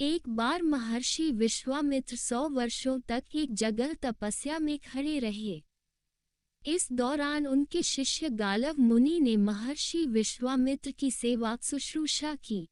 एक बार महर्षि विश्वामित्र 100 वर्षों तक एक जगह तपस्या में खड़े रहे। इस दौरान उनके शिष्य गालव मुनि ने महर्षि विश्वामित्र की सेवा शुश्रूषा की।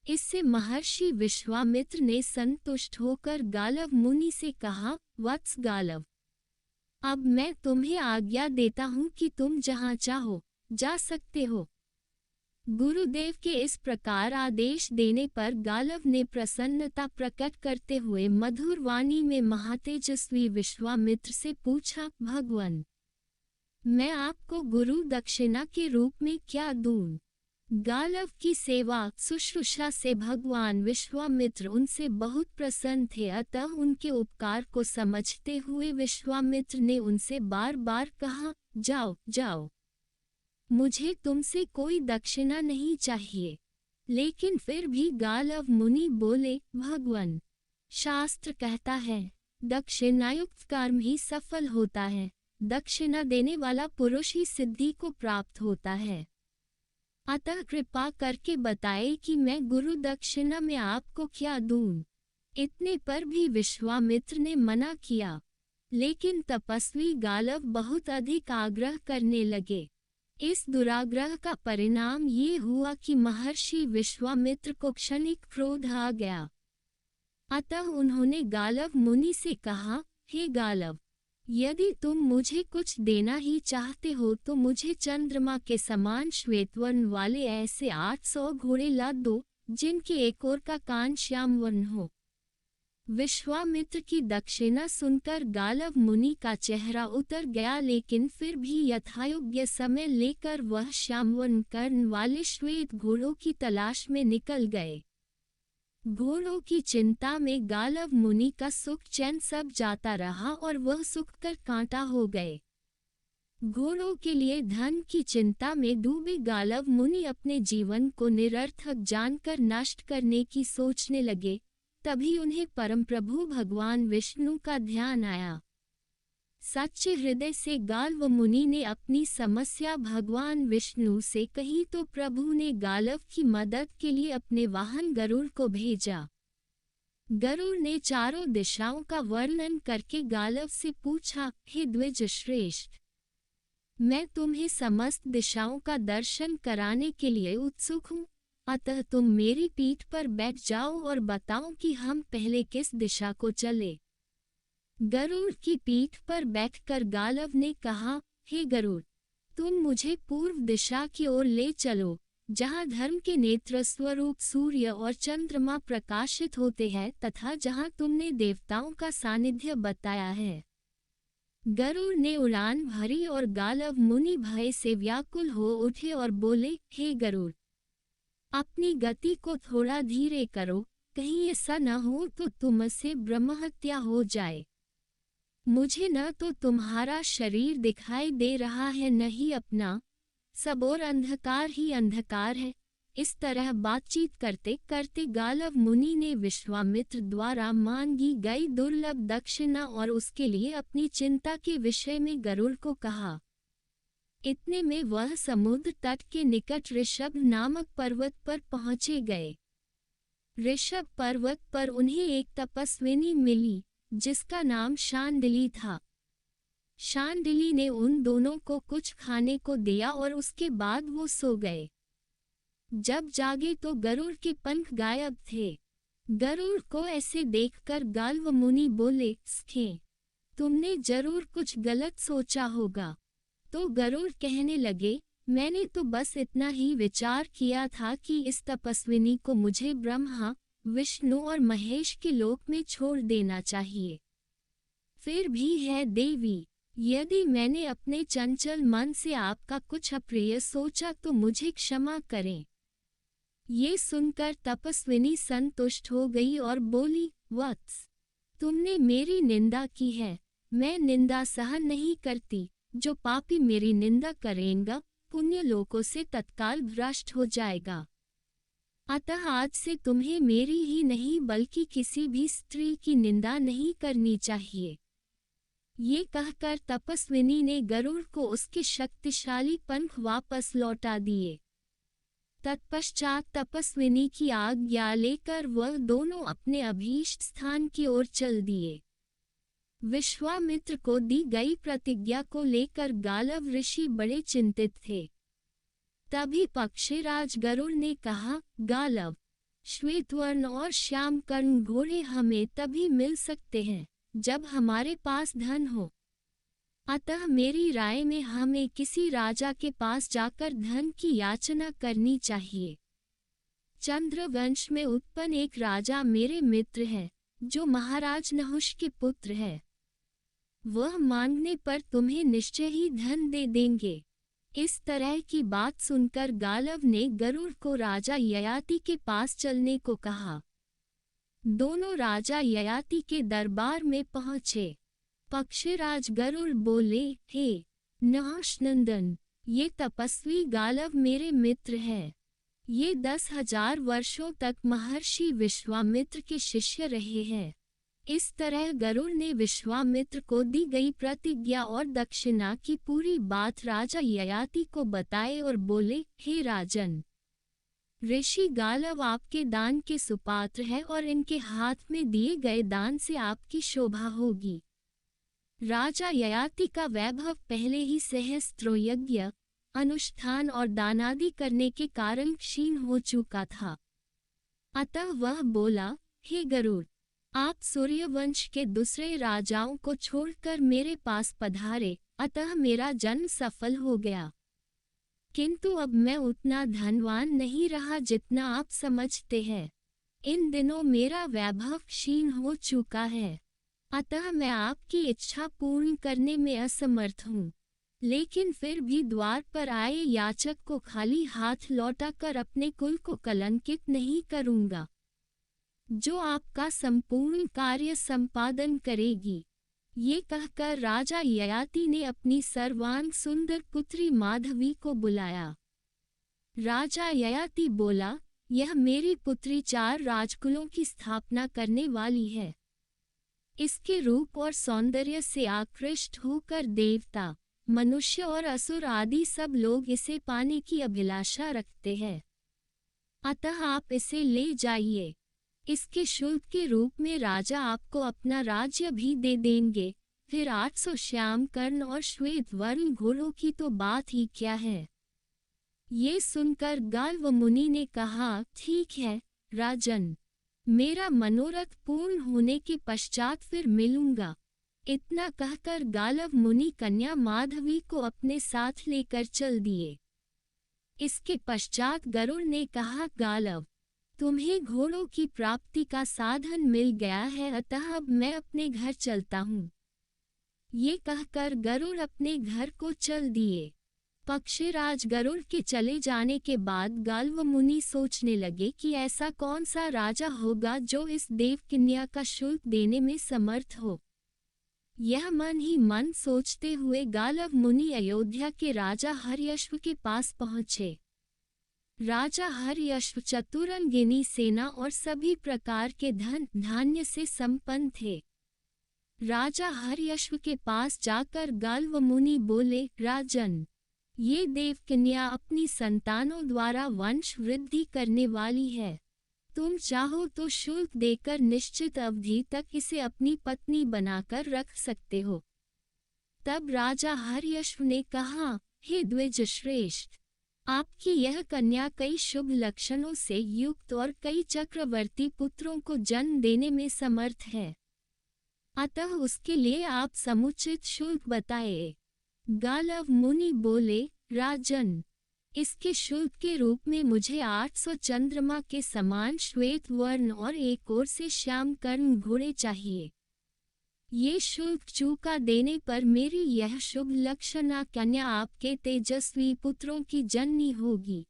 इससे महर्षि विश्वामित्र ने संतुष्ट होकर गालव मुनि से कहा, वत्स गालव, अब मैं तुम्हें आज्ञा देता हूँ कि तुम जहाँ चाहो जा सकते हो। गुरुदेव के इस प्रकार आदेश देने पर गालव ने प्रसन्नता प्रकट करते हुए मधुर वाणी में महातेजस्वी विश्वामित्र से पूछा, भगवान, मैं आपको गुरु दक्षिणा के रूप में क्या दूं? गालव की सेवा शुश्रूषा से भगवान विश्वामित्र उनसे बहुत प्रसन्न थे, अतः उनके उपकार को समझते हुए विश्वामित्र ने उनसे बार बार कहा, जाओ जाओ, मुझे तुमसे कोई दक्षिणा नहीं चाहिए। लेकिन फिर भी गालव मुनि बोले, भगवान, शास्त्र कहता है दक्षिणायुक्त कर्म ही सफल होता है, दक्षिणा देने वाला पुरुष ही सिद्धि को प्राप्त होता है। अतः कृपा करके बताए कि मैं गुरु दक्षिणा में आपको क्या दूं। इतने पर भी विश्वामित्र ने मना किया, लेकिन तपस्वी गालव बहुत अधिक आग्रह करने लगे। इस दुराग्रह का परिणाम ये हुआ कि महर्षि विश्वामित्र को क्षणिक क्रोध आ गया। अतः उन्होंने गालव मुनि से कहा, हे गालव, यदि तुम मुझे कुछ देना ही चाहते हो तो मुझे चंद्रमा के समान श्वेतवर्ण वाले ऐसे 800 घोड़े ला दो, जिनके एक ओर का कान श्याम वर्ण हो। विश्वामित्र की दक्षिणा सुनकर गालव मुनि का चेहरा उतर गया, लेकिन फिर भी यथायोग्य समय लेकर वह श्यामवर्ण कर्ण वाले श्वेत घोड़ों की तलाश में निकल गए। घोड़ों की चिंता में गालव मुनि का सुख चैन सब जाता रहा और वह सुख कर कांटा हो गए। घोड़ों के लिए धन की चिंता में डूबे गालव मुनि अपने जीवन को निरर्थक जानकर नष्ट करने की सोचने लगे। तभी उन्हें परमप्रभु भगवान विष्णु का ध्यान आया। सच्चे हृदय से गालव मुनि ने अपनी समस्या भगवान विष्णु से कही तो प्रभु ने गालव की मदद के लिए अपने वाहन गरुड़ को भेजा। गरुड़ ने चारों दिशाओं का वर्णन करके गालव से पूछा, हे द्विज श्रेष्ठ, मैं तुम्हें समस्त दिशाओं का दर्शन कराने के लिए उत्सुक हूँ, अतः तुम मेरी पीठ पर बैठ जाओ और बताओ कि हम पहले किस दिशा को चले। गरुड़ की पीठ पर बैठकर गालव ने कहा, हे गरुड़, तुम मुझे पूर्व दिशा की ओर ले चलो, जहाँ धर्म के नेत्र स्वरूप सूर्य और चंद्रमा प्रकाशित होते हैं तथा जहाँ तुमने देवताओं का सानिध्य बताया है। गरुड़ ने उड़ान भरी और गालव मुनि भय से व्याकुल हो उठे और बोले, हे गरुड़, अपनी गति को थोड़ा धीरे करो, कहीं ऐसा न हो तो तुमसे ब्रह्महत्या हो जाए। मुझे न तो तुम्हारा शरीर दिखाई दे रहा है न ही अपना, सब और अंधकार ही अंधकार है। इस तरह बातचीत करते करते गालव मुनि ने विश्वामित्र द्वारा मांगी गई दुर्लभ दक्षिणा और उसके लिए अपनी चिंता के विषय में गरुड़ को कहा। इतने में वह समुद्र तट के निकट ऋषभ नामक पर्वत पर पहुंचे गए। ऋषभ पर्वत पर उन्हें एक तपस्विनी मिली जिसका नाम शांडिली था। शांडिली ने उन दोनों को कुछ खाने को दिया और उसके बाद वो सो गए। जब जागे तो गरुड़ के पंख गायब थे। गरुड़ को ऐसे देखकर गालव मुनि बोले, स्खे, तुमने जरूर कुछ गलत सोचा होगा। तो गरुड़ कहने लगे, मैंने तो बस इतना ही विचार किया था कि इस तपस्विनी को मुझे ब्रह्मा, विष्णु और महेश के लोक में छोड़ देना चाहिए। फिर भी है देवी, यदि मैंने अपने चंचल मन से आपका कुछ अप्रिय सोचा तो मुझे क्षमा करें। ये सुनकर तपस्विनी संतुष्ट हो गई और बोली, वत्स, तुमने मेरी निंदा की है, मैं निंदा सहन नहीं करती। जो पापी मेरी निंदा करेगा पुण्य लोकों से तत्काल भ्रष्ट हो जाएगा। अतः आज से तुम्हें मेरी ही नहीं बल्कि किसी भी स्त्री की निंदा नहीं करनी चाहिए। ये कहकर तपस्विनी ने गरुड़ को उसके शक्तिशाली पंख वापस लौटा दिए। तत्पश्चात तपस्विनी की आज्ञा लेकर वह दोनों अपने अभीष्ट स्थान की ओर चल दिए। विश्वामित्र को दी गई प्रतिज्ञा को लेकर गालव ऋषि बड़े चिंतित थे। तभी पक्षीराज गरुड़ ने कहा, गालव, श्वेतवर्ण और श्याम कर्ण घोड़े हमें तभी मिल सकते हैं जब हमारे पास धन हो। अतः मेरी राय में हमें किसी राजा के पास जाकर धन की याचना करनी चाहिए। चंद्रवंश में उत्पन्न एक राजा मेरे मित्र है, जो महाराज नहुष के पुत्र है। वह मांगने पर तुम्हें निश्चय ही धन दे देंगे। इस तरह की बात सुनकर गालव ने गरुड़ को राजा ययाति के पास चलने को कहा। दोनों राजा ययाति के दरबार में पहुंचे। पक्षीराज गरुड़ बोले, हे नहुष नंदन, ये तपस्वी गालव मेरे मित्र हैं। ये 10,000 वर्षों तक महर्षि विश्वामित्र के शिष्य रहे हैं। इस तरह गरुड़ ने विश्वामित्र को दी गई प्रतिज्ञा और दक्षिणा की पूरी बात राजा ययाति को बताए और बोले, हे राजन, ऋषि गालव आपके दान के सुपात्र है और इनके हाथ में दिए गए दान से आपकी शोभा होगी। राजा ययाति का वैभव पहले ही सहस्त्रों यज्ञ, अनुष्ठान और दानादि करने के कारण क्षीण हो चुका था। अतः वह बोला, हे गरुड़, आप सूर्यवंश के दूसरे राजाओं को छोड़कर मेरे पास पधारे, अतः मेरा जन्म सफल हो गया। किंतु अब मैं उतना धनवान नहीं रहा जितना आप समझते हैं। इन दिनों मेरा वैभव क्षीण हो चुका है, अतः मैं आपकी इच्छा पूर्ण करने में असमर्थ हूँ। लेकिन फिर भी द्वार पर आए याचक को खाली हाथ लौटाकर अपने कुल को कलंकित नहीं करूँगा, जो आपका संपूर्ण कार्य संपादन करेगी। ये कहकर राजा ययाति ने अपनी सर्वांग सुंदर पुत्री माधवी को बुलाया। राजा ययाति बोला, यह मेरी पुत्री 4 राजकुलों की स्थापना करने वाली है। इसके रूप और सौंदर्य से आकृष्ट होकर देवता, मनुष्य और असुर आदि सब लोग इसे पाने की अभिलाषा रखते हैं। अतः आप इसे ले जाइए। इसके शुल्क के रूप में राजा आपको अपना राज्य भी दे देंगे। फिर 800 श्याम कर्ण और श्वेत वर्ण घोड़ों की तो बात ही क्या है। ये सुनकर गाल्व मुनि ने कहा, ठीक है राजन, मेरा मनोरथ पूर्ण होने के पश्चात फिर मिलूंगा। इतना कहकर गालव मुनि कन्या माधवी को अपने साथ लेकर चल दिए। इसके पश्चात गरुड़ ने कहा, गालव, तुम्हें घोड़ों की प्राप्ति का साधन मिल गया है, अतः अब मैं अपने घर चलता हूँ। ये कहकर गरुड़ अपने घर को चल दिए। पक्षीराज गरुड़ के चले जाने के बाद गाल्व मुनि सोचने लगे कि ऐसा कौन सा राजा होगा जो इस देवकन्या का शुल्क देने में समर्थ हो। यह मन ही मन सोचते हुए गालव मुनि अयोध्या के राजा हर्यश्व के पास पहुँचे। राजा हर्यश्व चतुरंगिनी सेना और सभी प्रकार के धन धान्य से संपन्न थे। राजा हर्यश्व के पास जाकर गाल्व मुनि बोले, राजन, ये देवकन्या अपनी संतानों द्वारा वंश वृद्धि करने वाली है। तुम चाहो तो शुल्क देकर निश्चित अवधि तक इसे अपनी पत्नी बनाकर रख सकते हो। तब राजा हर्यश्व ने कहा, हे द्विज श्रेष्ठ, आपकी यह कन्या कई शुभ लक्षणों से युक्त और कई चक्रवर्ती पुत्रों को जन्म देने में समर्थ है। अतः उसके लिए आप समुचित शुल्क बताए। गालव मुनि बोले, राजन, इसके शुल्क के रूप में मुझे 800 चंद्रमा के समान श्वेत वर्ण और एक ओर से श्याम कर्ण घोड़े चाहिए। ये शुल्क चूका देने पर मेरी यह शुभ लक्षणा कन्या आपके तेजस्वी पुत्रों की जननी होगी।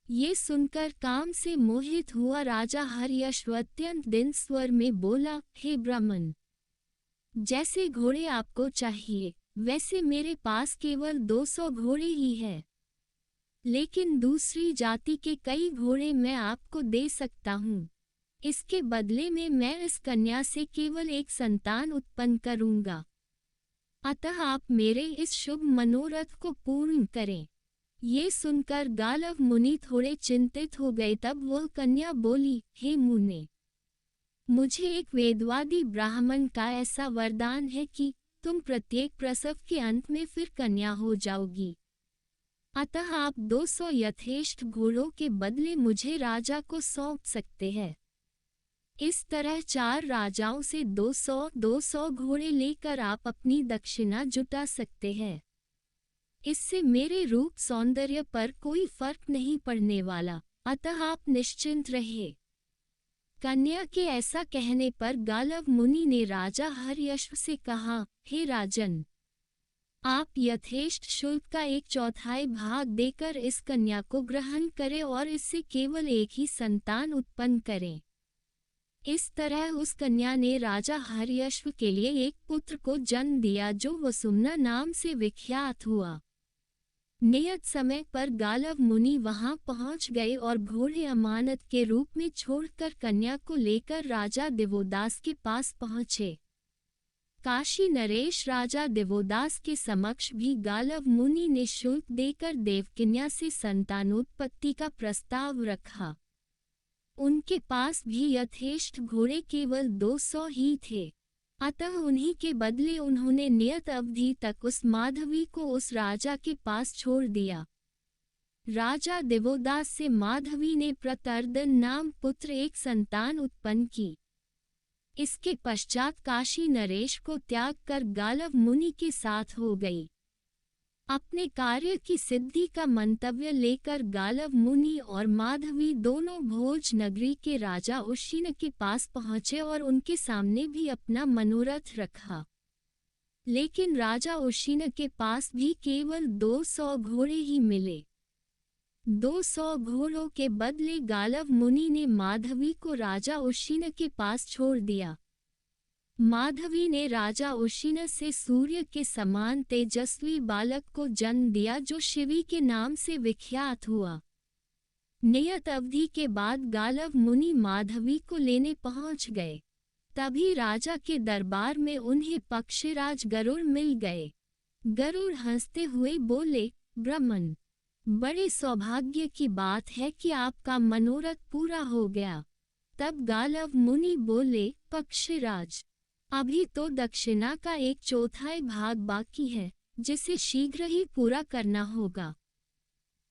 ये सुनकर काम से मोहित हुआ राजा हर्यश्व अत्यंत दीन स्वर में बोला, हे ब्राह्मण, जैसे घोड़े आपको चाहिए वैसे मेरे पास केवल 200 घोड़े ही हैं। लेकिन दूसरी जाति के कई घोड़े मैं आपको दे सकता हूँ। इसके बदले में मैं इस कन्या से केवल एक संतान उत्पन्न करूँगा। अतः आप मेरे इस शुभ मनोरथ को पूर्ण करें। ये सुनकर गालव मुनि थोड़े चिंतित हो गए। तब वह कन्या बोली, हे मुने, मुझे एक वेदवादी ब्राह्मण का ऐसा वरदान है कि तुम प्रत्येक प्रसव के अंत में फिर कन्या हो जाओगी। अतः आप 200 यथेष्ट घोड़ों के बदले मुझे राजा को सौंप सकते हैं। इस तरह 4 राजाओं से 200 घोड़े लेकर आप अपनी दक्षिणा जुटा सकते हैं। इससे मेरे रूप सौंदर्य पर कोई फर्क नहीं पड़ने वाला, अतः आप निश्चिंत रहिए। कन्या के ऐसा कहने पर गालव मुनि ने राजा हर्यश्व से कहा, हे राजन, आप यथेष्ट शुल्क का 1/4 भाग देकर इस कन्या को ग्रहण करें और इससे केवल एक ही संतान उत्पन्न करें। इस तरह उस कन्या ने राजा हर्यश्व के लिए एक पुत्र को जन्म दिया जो वसुमना नाम से विख्यात हुआ। नियत समय पर गालव मुनि वहां पहुंच गए और घोड़े अमानत के रूप में छोड़कर कन्या को लेकर राजा दिवोदास के पास पहुंचे। काशी नरेश राजा दिवोदास के समक्ष भी गालव मुनि ने शुल्क देकर देवकन्या से संतानोत्पत्ति का प्रस्ताव रखा। उनके पास भी यथेष्ट घोड़े केवल 200 ही थे, अतः उन्हीं के बदले उन्होंने नियत अवधि तक उस माधवी को उस राजा के पास छोड़ दिया। राजा दिवोदास से माधवी ने प्रतर्दन नाम पुत्र एक संतान उत्पन्न की। इसके पश्चात काशी नरेश को त्याग कर गालव मुनि के साथ हो गई। अपने कार्य की सिद्धि का मंतव्य लेकर गालव मुनि और माधवी दोनों भोज नगरी के राजा उशीन के पास पहुंचे और उनके सामने भी अपना मनोरथ रखा। लेकिन राजा उशीन के पास भी केवल 200 घोड़े ही मिले। 200 घोड़ों के बदले गालव मुनि ने माधवी को राजा उशीन के पास छोड़ दिया। माधवी ने राजा उशीन से सूर्य के समान तेजस्वी बालक को जन्म दिया जो शिवी के नाम से विख्यात हुआ। नियत अवधि के बाद गालव मुनि माधवी को लेने पहुंच गए। तभी राजा के दरबार में उन्हें पक्षीराज गरुड़ मिल गए। गरुड़ हंसते हुए बोले, ब्राह्मण, बड़े सौभाग्य की बात है कि आपका मनोरथ पूरा हो गया। तब गालव मुनि बोले, पक्षीराज, अभी तो दक्षिणा का 1/4 भाग बाकी है, जिसे शीघ्र ही पूरा करना होगा।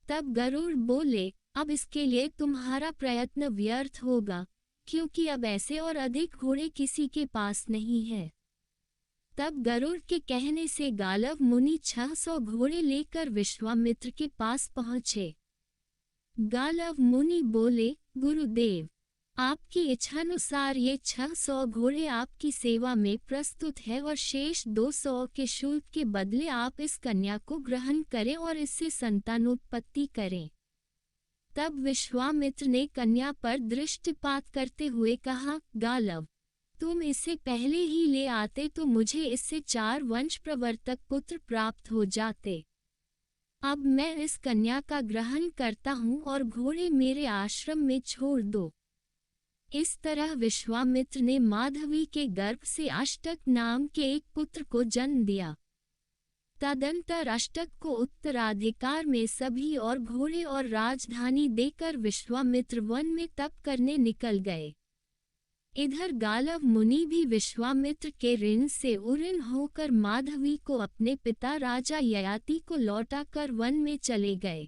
तब गरुड़ बोले, अब इसके लिए तुम्हारा प्रयत्न व्यर्थ होगा, क्योंकि अब ऐसे और अधिक घोड़े किसी के पास नहीं है। तब गरुड़ के कहने से गालव मुनि 600 घोड़े लेकर विश्वामित्र के पास पहुंचे। गालव मुनि बोले, गुरुदेव, आपकी इच्छानुसार ये 600 घोड़े आपकी सेवा में प्रस्तुत है और शेष 200 के शुल्क के बदले आप इस कन्या को ग्रहण करें और इससे संतानोत्पत्ति करें। तब विश्वामित्र ने कन्या पर दृष्टिपात करते हुए कहा, गालव, तुम इसे पहले ही ले आते तो मुझे इससे 4 वंश प्रवर्तक पुत्र प्राप्त हो जाते। अब मैं इस कन्या का ग्रहण करता हूँ और घोड़े मेरे आश्रम में छोड़ दो। इस तरह विश्वामित्र ने माधवी के गर्भ से अष्टक नाम के एक पुत्र को जन्म दिया। तदंतर अष्टक को उत्तराधिकार में सभी और घोड़े और राजधानी देकर विश्वामित्र वन में तप करने निकल गए। इधर गालव मुनि भी विश्वामित्र के ऋण से उऋण होकर माधवी को अपने पिता राजा ययाति को लौटाकर वन में चले गए।